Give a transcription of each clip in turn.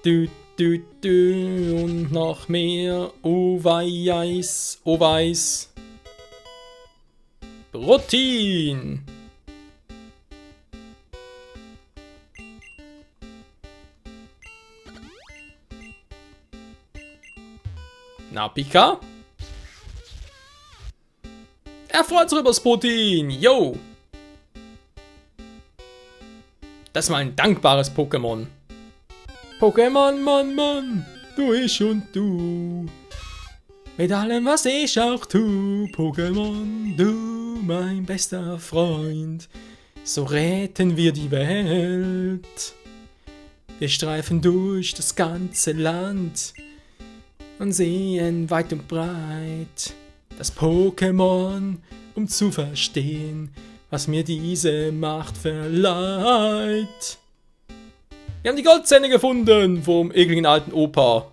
Du, du, du und noch mehr. Oh weiß, oh weiß. Protein. Na, Pika? Er freut sich übers Protein. Yo. Das ist mal ein dankbares Pokémon. Pokémon, Mann, Mann, du ich und du. Mit allem, was ich auch tu, Pokémon, du, mein bester Freund. So retten wir die Welt. Wir streifen durch das ganze Land und sehen weit und breit das Pokémon, um zu verstehen, was mir diese Macht verleiht. Wir haben die Goldzähne gefunden vom ekligen alten Opa.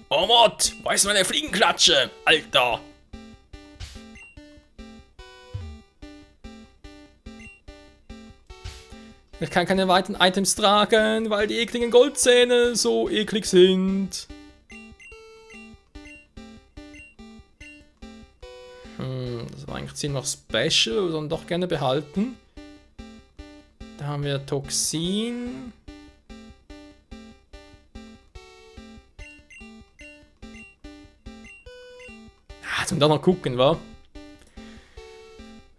Oh Mott, wo ist meine Fliegenklatsche, Alter? Ich kann keine weiteren Items tragen, weil die ekligen Goldzähne so eklig sind. Das war eigentlich ziemlich special, aber dann doch gerne behalten. Da haben wir Toxin. Zum doch noch gucken, wa?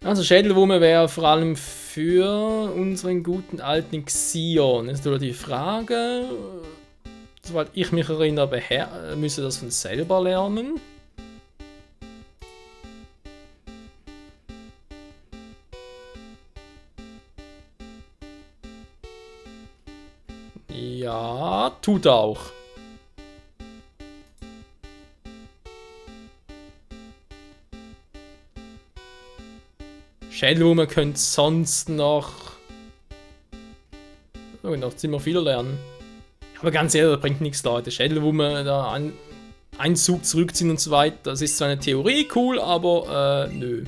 Also Schädelwurme wäre vor allem für unseren guten alten Xion. Jetzt ist die Frage, soweit ich mich erinnere, müsse das von selber lernen. Ja, tut er auch. Schädelwurme könnte sonst noch ziemlich viel lernen. Aber ganz ehrlich, das bringt nichts, Leute. Schädelwurme da einen Zug zurückziehen und so weiter. Das ist zwar eine Theorie cool, aber nö.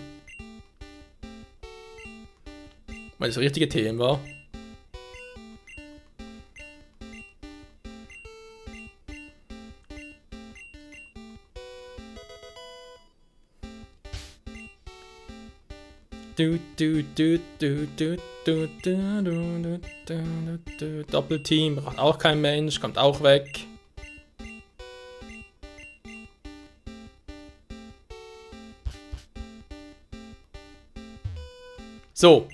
Weil das richtige Themen war. Doppelteam, braucht auch kein Mensch, kommt auch weg. So.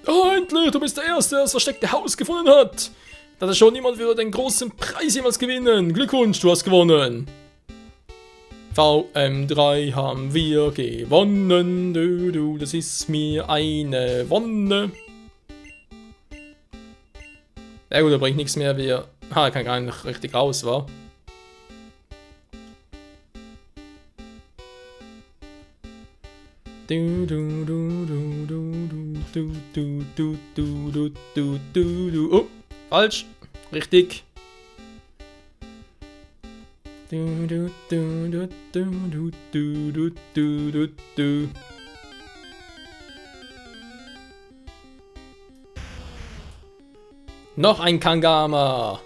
Oh, endlich, du bist der Erste, der das versteckte Haus gefunden hat. Da hat schon niemand wieder den großen Preis jemals gewinnen. Glückwunsch, du hast gewonnen. VM3 haben wir gewonnen, du, das ist mir eine Wonne. Ja gut, da bringt nichts mehr, er kann gar nicht richtig raus, wa? Oh, falsch, richtig. Noch ein Kangama.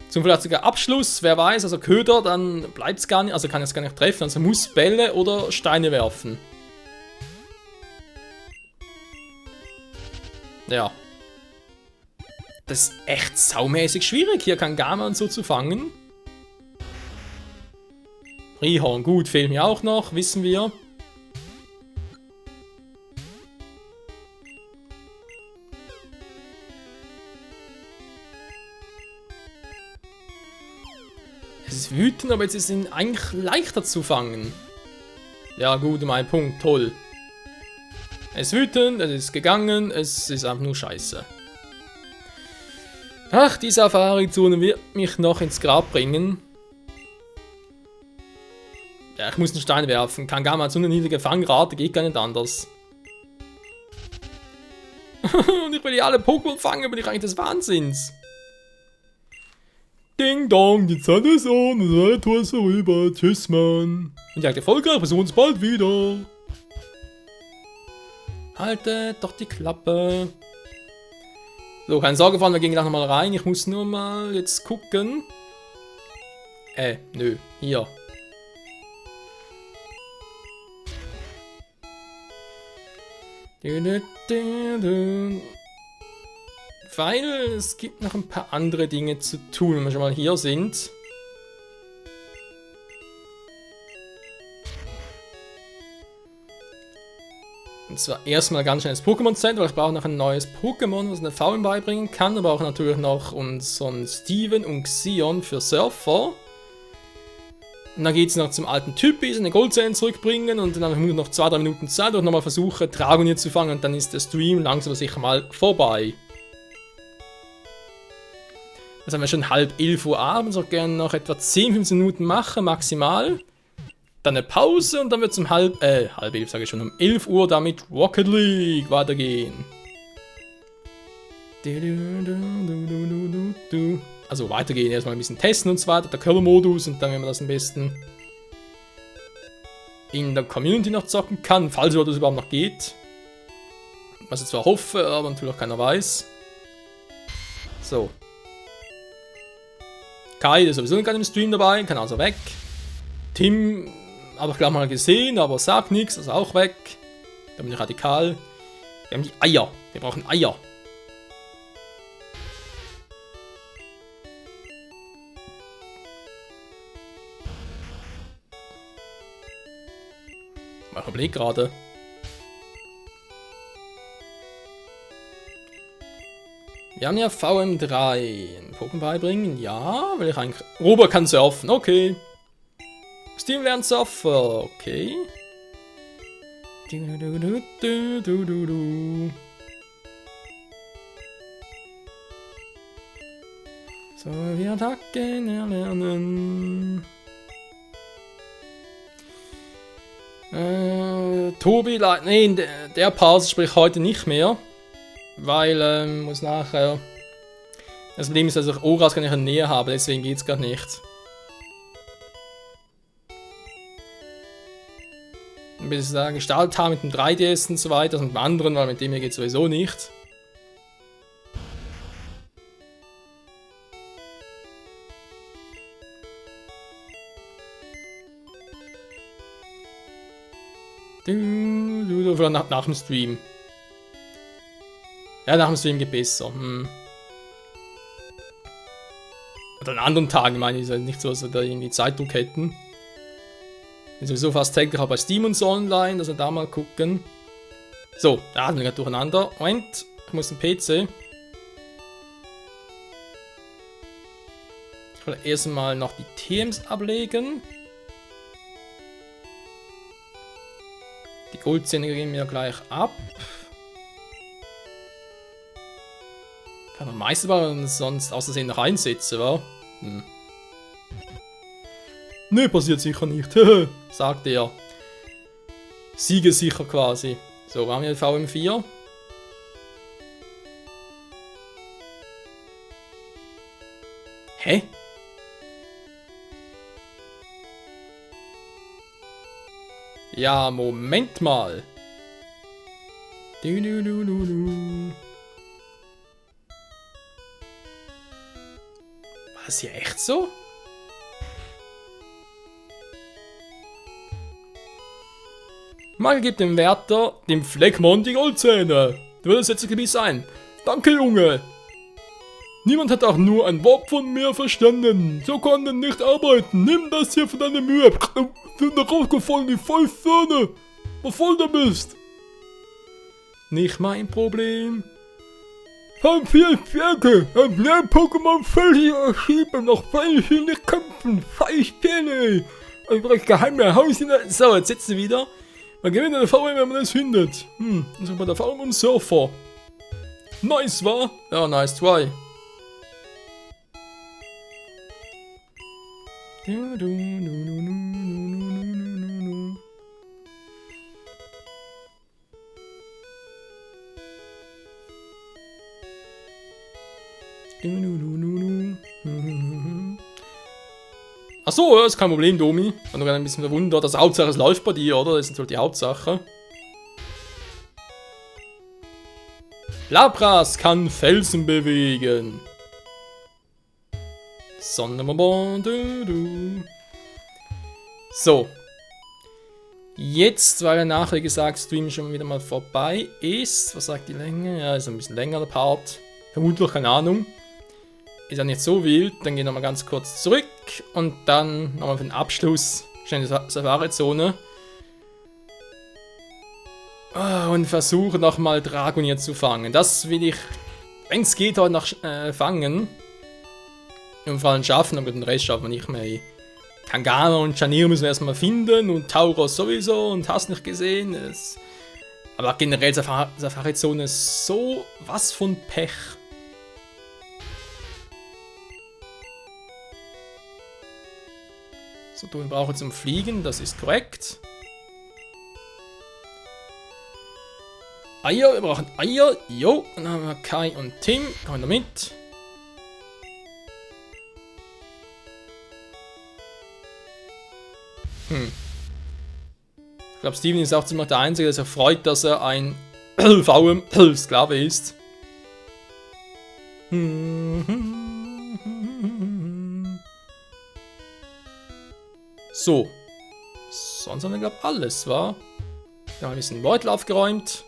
Zum vielleicht sogar Abschluss, wer weiß, also Köder, dann bleibt es gar nicht, also kann es gar nicht treffen, also muss Bälle oder Steine werfen. Ja. Das ist echt saumäßig schwierig, hier Kangama und so zu fangen. Rihorn, gut, fehlt mir auch noch, wissen wir. Es ist wütend, aber jetzt ist es eigentlich leichter zu fangen. Ja gut, mein Punkt, toll. Es ist wütend, es ist gegangen, es ist einfach nur scheiße. Ach, die Safari-Zone wird mich noch ins Grab bringen. Ja, ich muss einen Stein werfen. Kangama hat so eine niedrige Fangrate, geht gar nicht anders. Und ich will ja alle Pokémon fangen, bin ich eigentlich des Wahnsinns. Ding dong, die Zeit ist on, das Tor ist vorüber. Tschüss, Mann. Und die Jagd erfolgreich, wir sehen uns bald wieder. Halte doch die Klappe. So, keine Sorge, wir gehen gleich nochmal rein. Ich muss nur mal jetzt gucken. Nö, hier. Weil es gibt noch ein paar andere Dinge zu tun, wenn wir schon mal hier sind. Und zwar erstmal ganz schnell das Pokémon Center, weil ich brauche noch ein neues Pokémon, was eine VM beibringen kann. Aber auch natürlich noch unseren Steven und Xion für Surfer. Und dann geht es noch zum alten Typis, eine Goldzähne zurückbringen und dann haben wir noch 2-3 Minuten Zeit und nochmal versuchen, Dragonier zu fangen und dann ist der Stream langsam sicher mal vorbei. Das haben wir schon halb 11 Uhr abends, auch gerne noch etwa 10-15 Minuten machen, maximal. Dann eine Pause und dann wird es um halb 11 sage ich schon, um 11 Uhr damit Rocket League weitergehen. Also weitergehen, erstmal ein bisschen testen und so weiter, der Color-Modus und dann, wenn man das am besten in der Community noch zocken kann, falls das überhaupt noch geht. Was ich zwar hoffe, aber natürlich auch keiner weiß. So. Kai ist sowieso gar nicht im Stream dabei, kann also weg. Tim habe ich gleich mal gesehen, aber sagt nichts, also auch weg. Da bin ich radikal. Wir haben die Eier, wir brauchen Eier. Ich überlege gerade. Wir haben ja VM3. Ein Pokémon beibringen? Ja, will ich eigentlich. Robert kann surfen, okay. Steven lernt Surfer, okay. So, wir Attacken erlernen. Tobi, nee, der Pause spricht heute nicht mehr. Weil, muss nachher. Das Problem ist, dass ich Oras gar nicht in der Nähe habe, deswegen geht's gar nicht. Ein bisschen sagen, gestartet haben mit dem 3DS und so weiter, und mit dem anderen, weil mit dem hier geht sowieso nicht. Nach dem Stream. Ja, nach dem Stream geht besser. Oder an anderen Tagen, meine ich, ist nicht so, dass wir da irgendwie Zeitdruck hätten. Bin sowieso fast täglich auch bei Steam und so online, dass wir da mal gucken. So, da hatten wir gerade durcheinander. Moment, ich muss den PC. Ich will erstmal noch die TMs ablegen. Die Goldzähne gehen wir gleich ab. Kann man meistens aber sonst außersehen noch einsetzen, wa? Ne, passiert sicher nicht, sagt er. Siegesicher quasi. So, wir haben hier VM4. Hä? Ja, Moment mal. War das hier echt so? Mal gibt dem Wärter, dem Fleckmon, die Goldzähne. Du würdest jetzt gewiss sein. Danke, Junge. Niemand hat auch nur ein Wort von mir verstanden. So kann man nicht arbeiten. Nimm das hier für deine Mühe. Sind da rausgefallen, die 5 Söhne. Was voll du bist. Nicht mein Problem. Haben 4 Stärke. Haben mehr Pokémon völlig erschieben. Noch weil sie nicht kämpfen. Scheiß Pene. Also das geheime Haus in der... So, jetzt sitzen wir wieder. Man gewinnt eine VM, wenn man das findet. Das ist bei der VM und Surfer. Nice, wa? Ja, nice try. Achso, ja, ist kein Problem, Domi. Ich bin noch ein bisschen verwundert. Das Hauptsache, es läuft bei dir, oder? Das ist natürlich die Hauptsache. Lapras kann Felsen bewegen. Sonderbonbon, du. So. Jetzt, weil ja nachher gesagt Stream schon wieder mal vorbei ist. Was sagt die Länge? Ja, ist ein bisschen länger der Part. Vermutlich, keine Ahnung. Ist ja nicht so wild. Dann gehen wir mal ganz kurz zurück. Und dann nochmal für den Abschluss. Schnell in die Safari-Zone. Und versuche nochmal Dragonier zu fangen. Das will ich, wenn es geht, heute noch fangen. Und vor allem schaffen, aber den Rest schaffen wir nicht mehr. Kangana und Chanir müssen wir erstmal finden und Tauros sowieso und hast nicht gesehen. Aber generell Safari-Zone ist so was von Pech. So, du brauchen zum Fliegen, das ist korrekt. Eier, wir brauchen Eier. Jo, dann haben wir Kai und Tim. Kommen da mit. Ich glaube, Steven ist auch ziemlich der Einzige, der sich freut, dass er ein VM-Sklave ist. So. Sonst haben wir, glaube ich, alles, wa? Da haben wir ein bisschen Beutel aufgeräumt.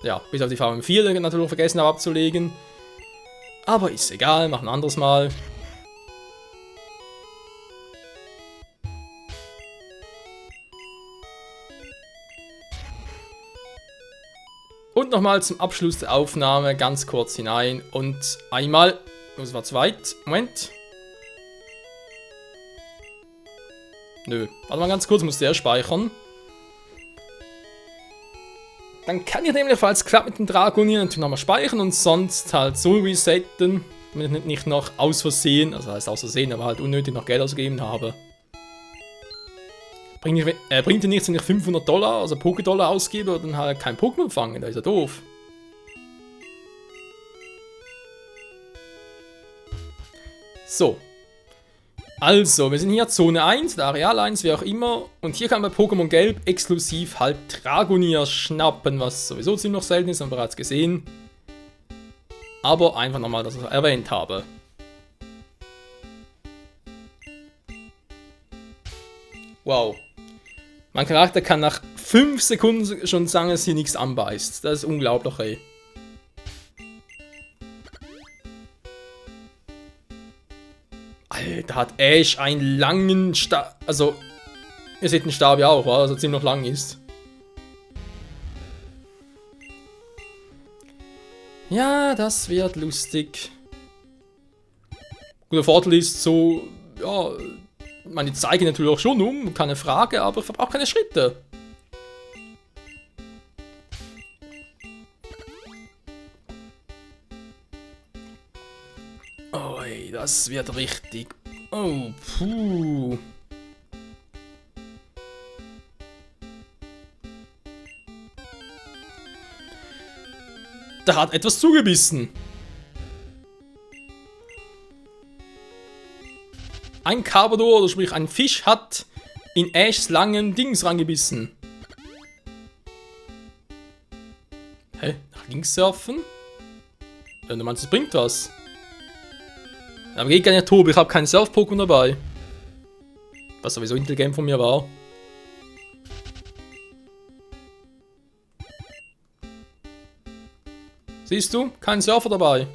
Ja, bis auf die VM4, die ich natürlich vergessen habe abzulegen. Aber ist egal, machen ein anderes Mal. Und nochmal zum Abschluss der Aufnahme ganz kurz hinein und einmal, das war zweit, Moment. Nö, warte mal ganz kurz, muss der speichern. Dann kann ich nämlich, falls es klappt mit dem Dragonier, natürlich nochmal speichern und sonst halt so resetten, damit ich nicht noch aus Versehen, also heißt aus Versehen, aber halt unnötig noch Geld ausgegeben habe. Bringt dir nichts, wenn ich $500, also Poké-Dollar ausgebe und dann halt kein Pokémon fangen, da ist ja doof. So. Also, wir sind hier Zone 1, Areal 1, wie auch immer. Und hier kann man bei Pokémon Gelb exklusiv halt Dragonier schnappen, was sowieso ziemlich selten ist, haben wir bereits gesehen. Aber einfach nochmal, dass ich es erwähnt habe. Wow. Mein Charakter kann nach 5 Sekunden schon sagen, dass hier nichts anbeißt. Das ist unglaublich, ey. Alter, hat Ash einen langen Stab. Also, ihr seht den Stab ja auch, wa? Also ziemlich lang ist. Ja, das wird lustig. Guter Vorteil ist so, ja, meine zeige natürlich auch schon um, keine Frage, aber ich habe auch keine Schritte. Oh, ey, das wird richtig. Oh, puh. Da hat etwas zugebissen. Ein Carpador, oder sprich ein Fisch, hat in Ashs langen Dings rangebissen. Hä? Nach links surfen? Ja, du meinst, es bringt was. Aber geht gar nicht, Tobi, ich habe keinen Surf-Pokémon dabei. Was sowieso intelligent von mir war. Siehst du? Kein Surfer dabei.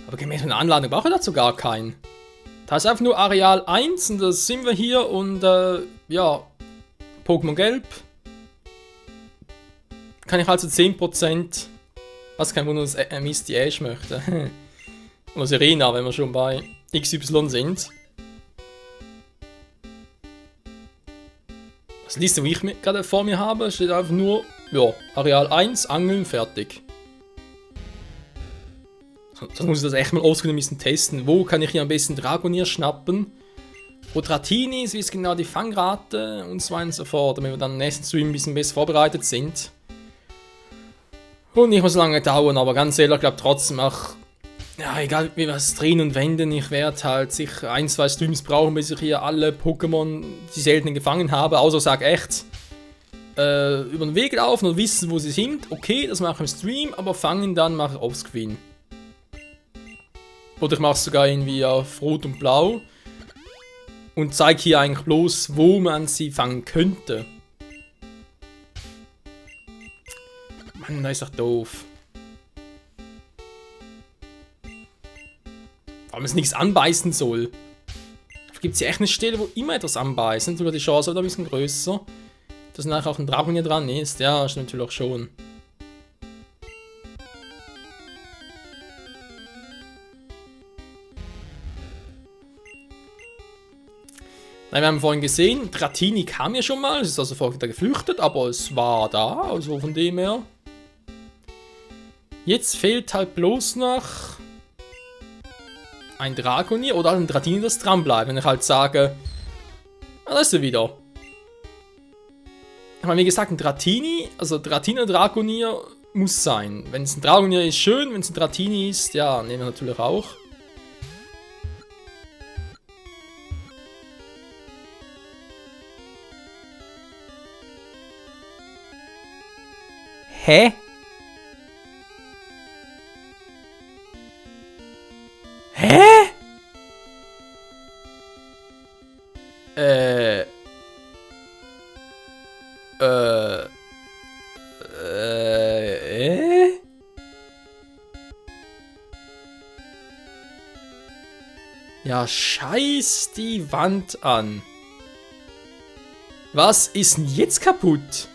Aber gemäß meiner Anladung brauche ich dazu gar keinen. Da ist einfach nur Areal 1 und da sind wir hier und ja, Pokémon Gelb. Kann ich also 10%, was kein Wunder, dass Misty Ash möchte. Oder Serena, wenn wir schon bei XY sind. Das Liste, die ich gerade vor mir habe, steht einfach nur, ja, Areal 1, Angeln, fertig. Sonst muss ich das echt mal ausgehen, ein bisschen testen. Wo kann ich hier am besten Dragonier schnappen? Rotratinis, wie ist genau die Fangrate und so weiter und so fort, damit wir dann im nächsten Stream ein bisschen besser vorbereitet sind. Und nicht mehr so lange dauern, aber ganz ehrlich, ich glaube trotzdem auch, ja, egal wie wir es drehen und wenden, ich werde halt sicher 1-2 Streams brauchen, bis ich hier alle Pokémon, die seltenen, gefangen habe, außer sag echt. über den Weg laufen und wissen, wo sie sind. Okay, das mache ich im Stream, aber fangen dann mache ich offscreen. Oder ich mache es sogar irgendwie auf Rot und Blau. Und zeige hier eigentlich bloß, wo man sie fangen könnte. Mann, das ist doch doof. Warum es nichts anbeißen soll. Gibt es ja echt eine Stelle, wo immer etwas anbeißen. Natürlich die Chance wird ein bisschen größer. Dass nachher auch ein Drachen hier dran ist. Ja, stimmt natürlich auch schon. Nein, wir haben vorhin gesehen, Dratini kam ja schon mal. Es ist also vorher wieder geflüchtet, aber es war da. Also von dem her. Jetzt fehlt halt bloß noch ein Dragonier oder ein Dratini, das dranbleibt. Wenn ich halt sage, ah, da ist er wieder. Ich meine, wie gesagt, ein Dratini, also Dratini und Dragonier muss sein. Wenn es ein Dragonier ist, schön. Wenn es ein Dratini ist, ja, nehmen wir natürlich auch. Hä? Hä? Ja, scheiß die Wand an. Was ist denn jetzt kaputt?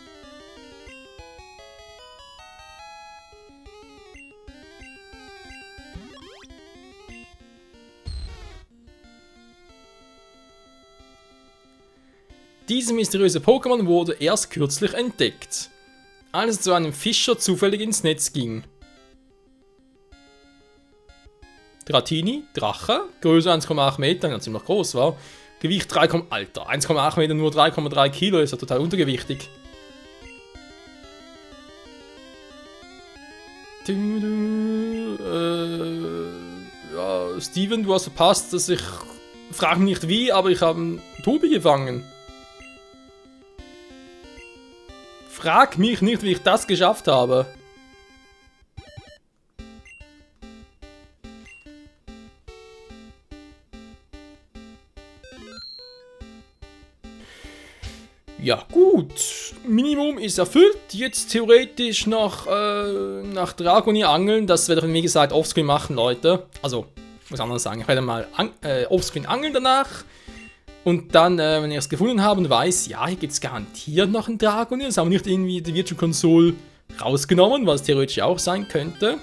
Dieses mysteriöse Pokémon wurde erst kürzlich entdeckt, als es zu einem Fischer zufällig ins Netz ging. Dratini, Drache, Größe 1,8 Meter, der ziemlich groß war, Gewicht 3, Alter, 1,8 Meter, nur 3,3 Kilo, ist ja total untergewichtig. Ja, Steven, du hast verpasst, dass ich, frag mich nicht wie, aber ich habe einen Tobi gefangen. Frag mich nicht, wie ich das geschafft habe. Ja gut, Minimum ist erfüllt. Jetzt theoretisch nach Dragonier angeln. Das werde ich, wie gesagt, offscreen machen, Leute. Also, muss anderes sagen. Ich werde mal offscreen angeln danach. Und dann, wenn ich es gefunden habe und weiß, ja, hier gibt es garantiert noch einen Dragonier. Das haben wir nicht irgendwie die Virtual Console rausgenommen, was theoretisch auch sein könnte.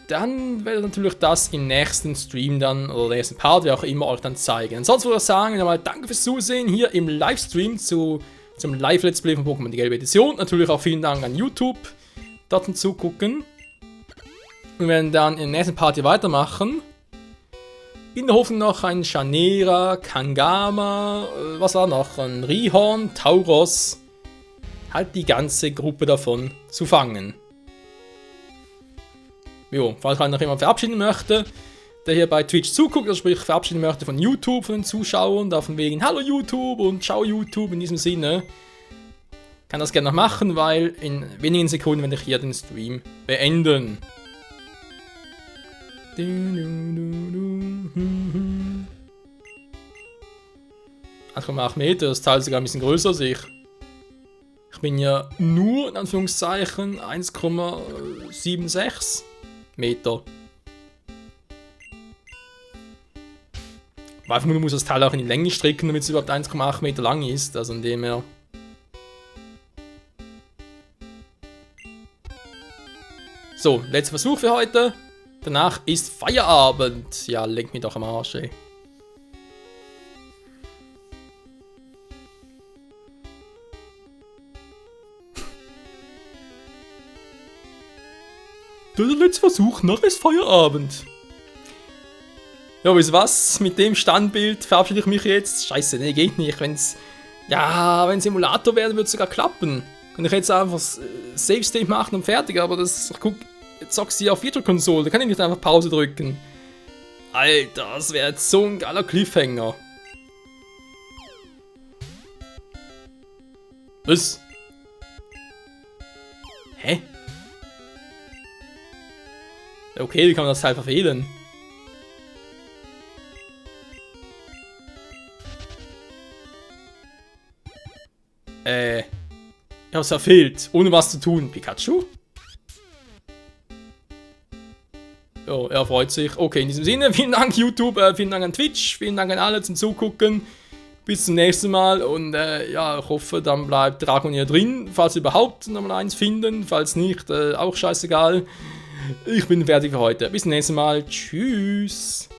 Dann werde ich natürlich das im nächsten Stream dann, oder der nächsten Part, wie auch immer, euch dann zeigen. Ansonsten würde ich sagen, nochmal danke fürs Zusehen hier im Livestream zum Live-Let's Play von Pokémon die gelbe Edition. Natürlich auch vielen Dank an YouTube, dort zum Zugucken. Wir werden dann im nächsten Part hier weitermachen. In der Hoffnung noch ein Chanera, Kangama, was war noch? Ein Rihorn, Tauros. Halt die ganze Gruppe davon zu fangen. Jo, falls halt noch jemand verabschieden möchte, der hier bei Twitch zuguckt, also sprich verabschieden möchte von YouTube, von den Zuschauern, da von wegen Hallo YouTube und Ciao YouTube in diesem Sinne, kann das gerne noch machen, weil in wenigen Sekunden werde ich hier den Stream beenden. 1,8 Meter, das Teil ist sogar ein bisschen größer als ich. Ich bin ja nur, in Anführungszeichen, 1,76 Meter. Weil man muss das Teil auch in die Länge strecken, damit es überhaupt 1,8 Meter lang ist, also in dem her. So, letzter Versuch für heute. Danach ist Feierabend. Ja, lenk mich doch am Arsch, ey. Der letzte Versuch, nach ist Feierabend. Ja, wisst ihr was? Mit dem Standbild verabschiede ich mich jetzt. Scheiße, nee, geht nicht. Wenn's Simulator wäre, würde es sogar klappen. Könnte ich jetzt einfach Save State machen und fertig, aber das, guck, jetzt zockst du hier auf Virtual Console, da kann ich nicht einfach Pause drücken. Alter, das wäre jetzt so ein geiler Cliffhanger. Was? Hä? Okay, wie kann man das Teil verfehlen? Ich hab's verfehlt, ohne was zu tun. Pikachu? Oh, er freut sich. Okay, in diesem Sinne, vielen Dank YouTube, vielen Dank an Twitch, vielen Dank an alle zum Zugucken. Bis zum nächsten Mal und ja, ich hoffe, dann bleibt Dragonier drin, falls wir überhaupt nochmal eins finden. Falls nicht, auch scheißegal. Ich bin fertig für heute. Bis zum nächsten Mal. Tschüss.